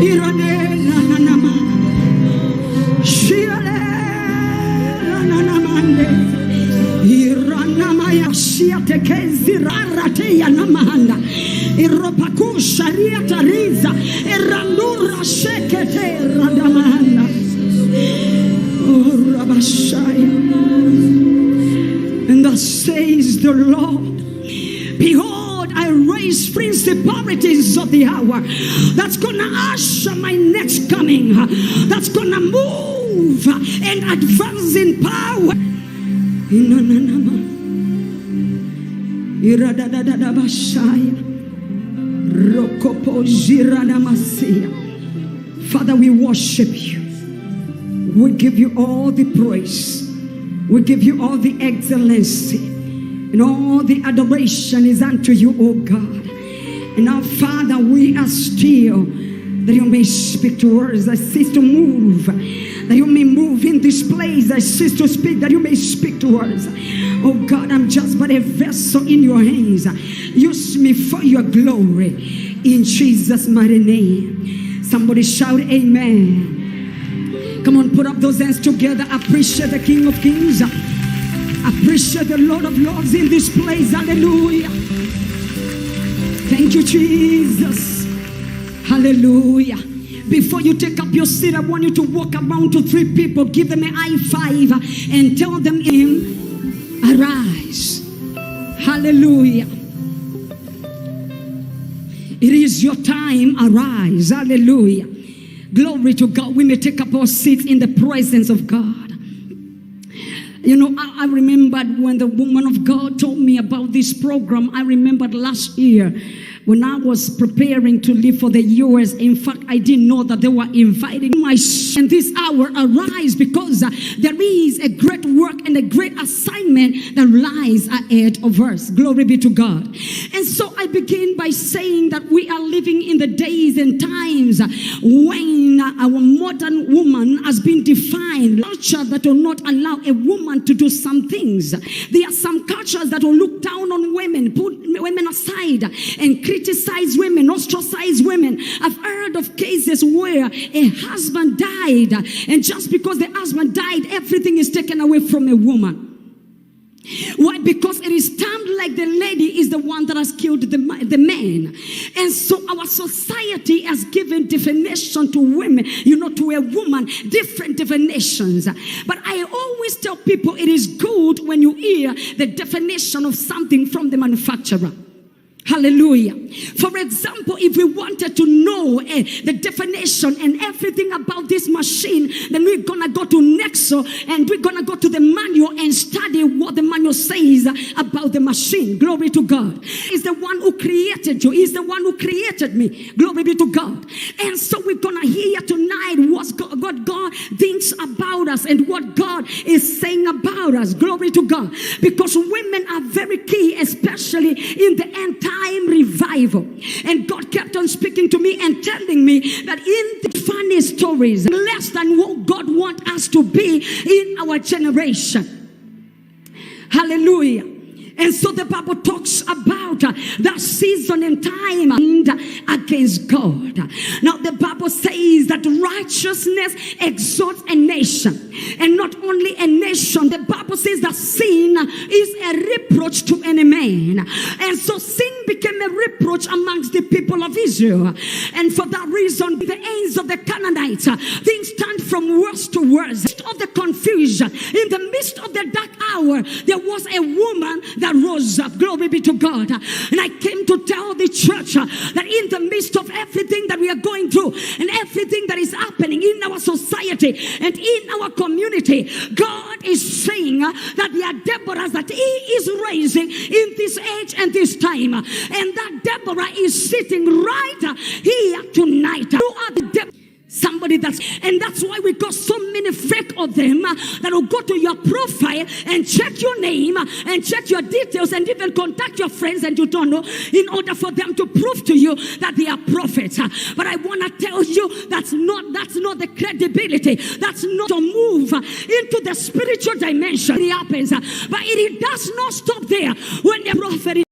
irane rananama, shire rananamande, iranamaya shiatekezi rarate yanamanda, iropaku sharia tariza, irandura shekete radamanda, oh rabashaya. And thus says the Lord, behold, I raise principalities of the hour that's gonna usher my next coming, that's gonna move and advance in power. Father, we worship you. We give you all the praise. We give you all the excellency. And all the adoration is unto you, O God. And now, Father, we are still, that you may speak to us. I cease to move, that you may move in this place. I cease to speak, that you may speak to us. Oh God, I'm just but a vessel in your hands. Use me for your glory. In Jesus' mighty name. Somebody shout amen. Come on, put up those hands together. Appreciate the King of Kings. Appreciate the Lord of Lords in this place. Hallelujah. Thank you, Jesus. Hallelujah. Before you take up your seat, I want you to walk around to 3 people. Give them a high five and tell them, arise. Hallelujah. It is your time. Arise. Hallelujah. Glory to God. We may take up our seats in the presence of God. You know, I remembered when the woman of God told me about this program. I remembered last year when I was preparing to leave for the US. In fact, I didn't know that they were inviting my in this hour. Arise, because there is a great work and a great assignment that lies ahead of us. Glory be to God. And so I begin by saying that we are living in the days and times when our modern woman has been defined. Culture that will not allow a woman to do some things. There are some cultures that will look down on women, put women aside, and criticize women, ostracize women. I've heard of cases where a husband died, and just because the husband died, everything is taken away from a woman. Why? Because it is termed like the lady is the one that has killed the man. And so our society has given definition to women, to a woman, different definitions. But I always tell people it is good when you hear the definition of something from the manufacturer. Hallelujah. For example, if we wanted to know the definition and everything about this machine, then we're going to go to Nexo and we're going to go to the manual and study what the manual says about the machine. Glory to God. He's the one who created you. He's the one who created me. Glory be to God. And so we're going to hear tonight what God thinks about us and what God is saying about us. Glory to God. Because women are very key, especially in the end time revival. And God kept on speaking to me and telling me that in the funny stories, less than what God wants us to be in our generation. Hallelujah. And so the Bible talks about that season and time against God. Now the Bible says that righteousness exalts a nation. And not only a nation, the Bible says that sin is a reproach to any man. And so sin became a reproach amongst the people of Israel. And for that reason, the ends of the Canaanites, things turned from worse to worse. In the midst of the confusion, in the midst of the dark hour, there was a woman that rose up. Glory be to God. And I came to tell the church that in the midst of everything that we are going through and everything that is happening in our society and in our community, God is saying that there are Deborahs that He is raising in this age and this time. And that Deborah is sitting right here tonight. You are the Deborah. Somebody and that's why we got so many fake of them that will go to your profile and check your name and check your details and even contact your friends and you don't know, in order for them to prove to you that they are prophets. But I want to tell you that's not the credibility. That's not to move into the spiritual dimension. It happens, but it does not stop there. When the prophet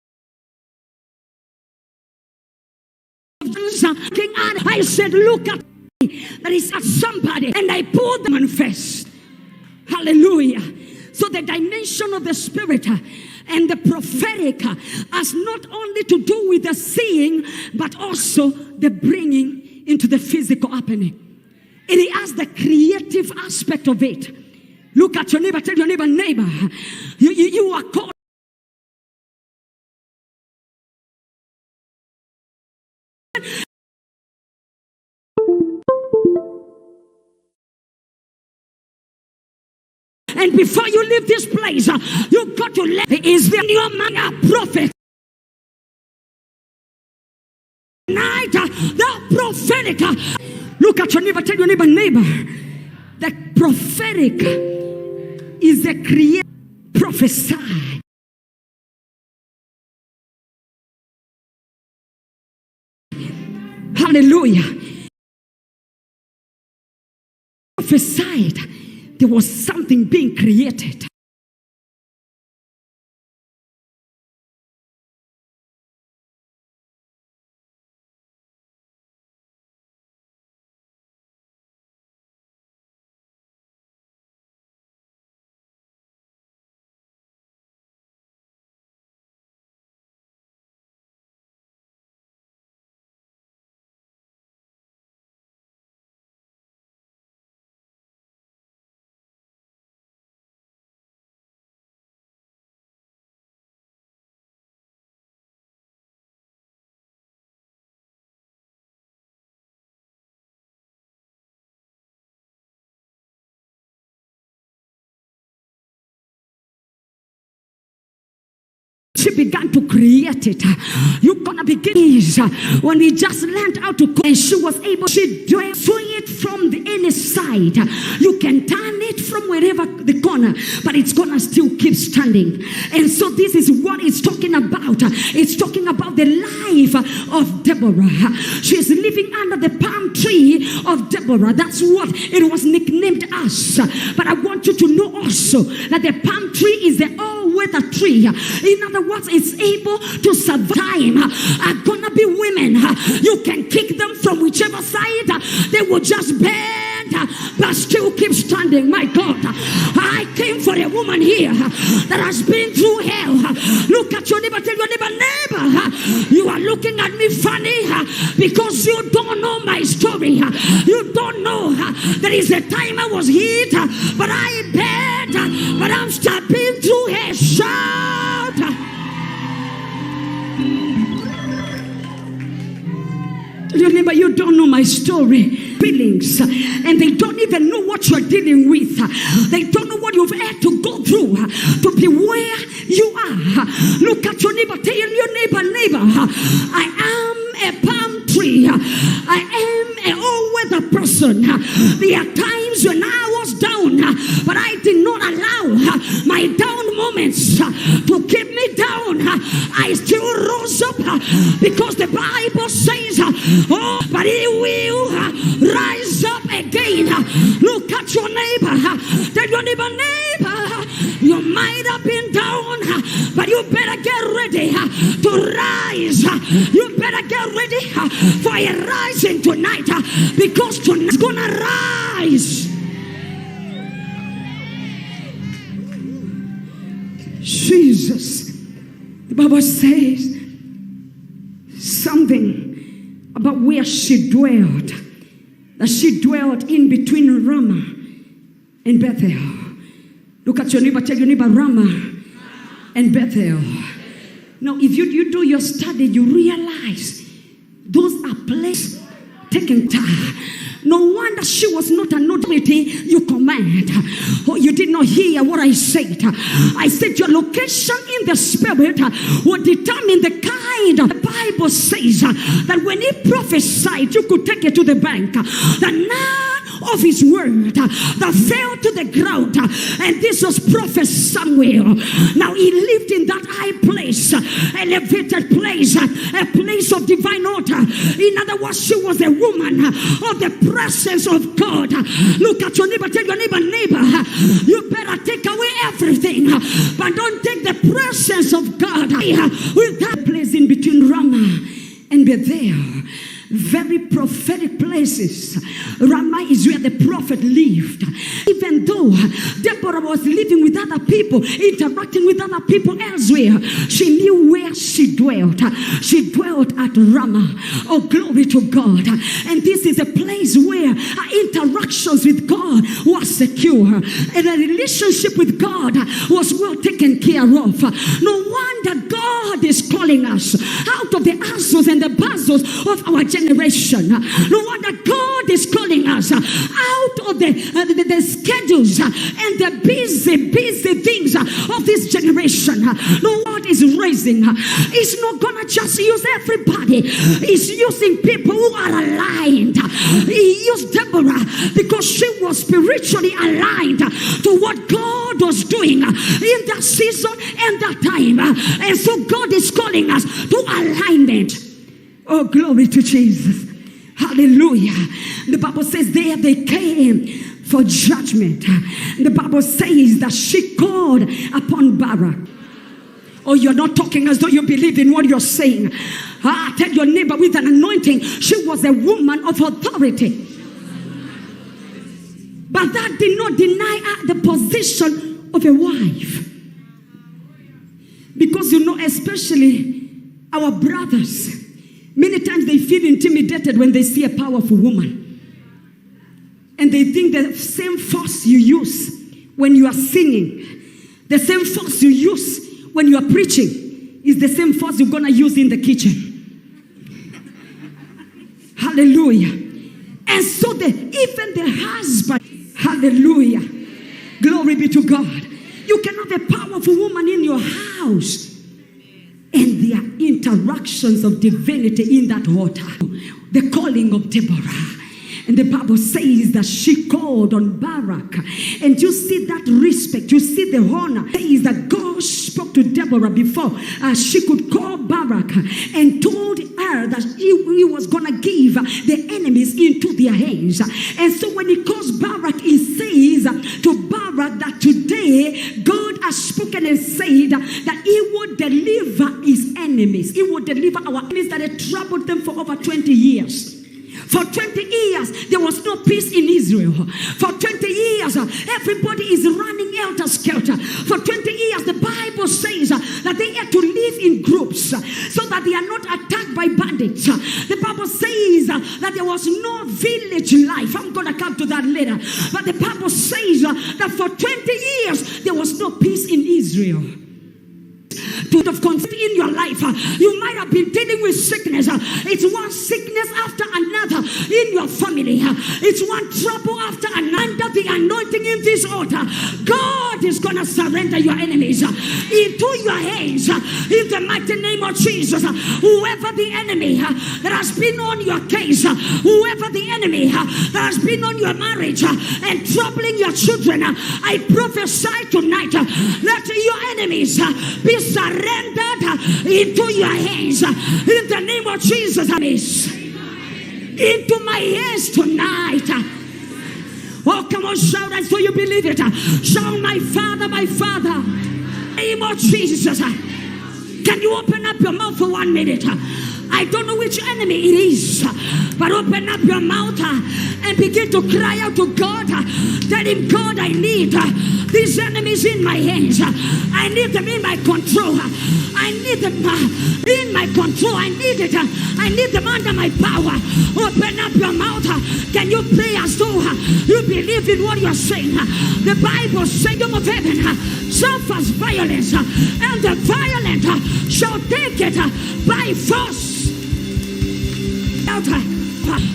I said, look at that is at somebody, and I pulled them manifest. Hallelujah. So the dimension of the spirit and the prophetic has not only to do with the seeing, but also the bringing into the physical happening. It has the creative aspect of it. Look at your neighbor, tell your neighbor, you are called. And before you leave this place, you've got to let is the new man a prophet. Night, the prophetic. Look at your neighbor, tell your neighbor, the prophetic is the creative prophesy. Hallelujah. Prophesied. There was something being created. She began to create it. You're gonna begin when we just learned how to cook, and she was able to do it from the any side. You can turn it from wherever the corner, but it's gonna still keep standing. And so this is what it's talking about. It's talking about the life of Deborah. She's living under the palm tree of Deborah. That's what it was nicknamed as. But I want you to know also that the palm tree is the all-weather tree. In other words, it's able to survive. Are gonna be women. You can kick them from whichever side. They will just bend, but still keep standing. My God, I came for a woman here that has been through hell. Look at your neighbor, tell your neighbor, you are looking at me funny because you don't know my story. You don't know there is a time I was hit, but I bent, but I'm still been through hell. Shout! Remember, you don't know my story. Feelings, and they don't even know what you're dealing with. They don't know what you've had to go through to be where you are. Look at your neighbor, tell your neighbor, I am a palm tree. I am an all-weather person. There are times when I was down, but I did not allow my down moments to keep me down. I still rose up because the Bible says, oh, but He will rise up again. Look at your neighbor. Tell your neighbor, you might have been down, but you better get ready to rise. You better get ready for a rising tonight, because tonight's gonna rise. Jesus. The Bible says something about where she dwelled, that she dwelt in between Ramah and Bethel. Look at your neighbor, tell your neighbor, Ramah and Bethel. Now, if you do your study, you realize those are places taken time. No wonder she was not an authority you command. Oh, you did not hear what I said. I said your location in the spirit will determine the kind. The Bible says that when he prophesied, you could take it to the bank. That none of his word that fell to the ground. And this was Prophet Samuel. Now he lived in that high place, elevated place, a place of divine order. In other words, she was a woman of the presence of God. Look at your neighbor, tell your neighbor, you better take away everything, but don't take the presence of God. With that place in between Ramah and Bethel, very prophetic places. Ramah is where the prophet lived. Even though Deborah was living with other people, interacting with other people elsewhere, she knew where she dwelt. She dwelt at Ramah. Oh, glory to God. And this is a place where our interactions with God was secure, and a relationship with God was well taken care of. No wonder God is calling us out of the hustles and the bustles of our generation. No wonder God is calling us out of the schedules and the busy things of this generation. No, God is raising. He's not gonna just use everybody. He's using people who are aligned. He used Deborah because she was spiritually aligned to what God was doing in that season and that time. And so God is calling us to alignment. Oh, glory to Jesus. Hallelujah. The Bible says there they came for judgment. The Bible says that she called upon Barak. Oh, you're not talking as though you believe in what you're saying. Tell your neighbor, with an anointing, she was a woman of authority. But that did not deny her the position of a wife. Because you know, especially our brothers, many times they feel intimidated when they see a powerful woman. And they think the same force you use when you are singing, the same force you use when you are preaching, is the same force you're going to use in the kitchen. Hallelujah. And so even the husband, hallelujah, glory be to God. You can have a powerful woman in your house, and there are interactions of divinity in that altar. The calling of Deborah. And the Bible says that she called on Barak. And you see that respect, you see the honor. It is that God spoke to Deborah before she could call Barak and told her that he was going to give the enemies into their hands. And so when he calls Barak, he says to Barak that today God has spoken and said that he would deliver his enemies. He would deliver our enemies that had troubled them for over 20 years. For 20 years, there was no peace in Israel. For 20 years, everybody is running helter-skelter. For 20 years, the Bible says that they had to live in groups so that they are not attacked by bandits. The Bible says that there was no village life. I'm going to come to that later. But the Bible says that for 20 years, there was no peace in Israel. To have conflict in your life, you might have been dealing with sickness. It's one sickness after another in your family. It's one trouble after another. Under the anointing in this altar, God is going to surrender your enemies into your hands in the mighty name of Jesus. Whoever the enemy that has been on your case, whoever the enemy that has been on your marriage and troubling your children, I prophesy tonight, let your enemies be surrendered into your hands in the name of Jesus. Into my hands tonight. Oh, come on, shout as though you believe it. Shout, my Father, my Father. In the name of Jesus. Can you open up your mouth for 1 minute? I don't know which enemy it is, but open up your mouth and begin to cry out to God. Tell him, God, I need these enemies in my hands. I need them in my control. I need them in my control. I need it. I need them under my power. Open up your mouth. Can you pray as though you believe in what you're saying? The Bible says, Kingdom of heaven suffers violence, and the violent shall take it by force.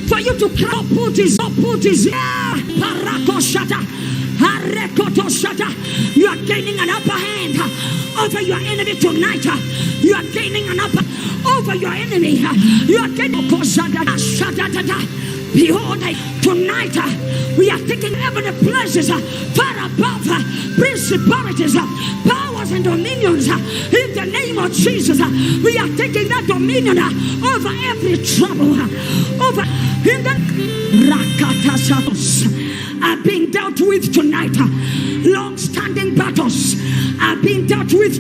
For you to put his you are gaining an upper hand over your enemy tonight. You are gaining an upper over your enemy. You are gaining. Behold, tonight we are taking heavenly places far above principalities, powers, and dominions. In the name of Jesus, we are taking that dominion over every trouble, over in the are being dealt with tonight. Long-standing battles are being dealt with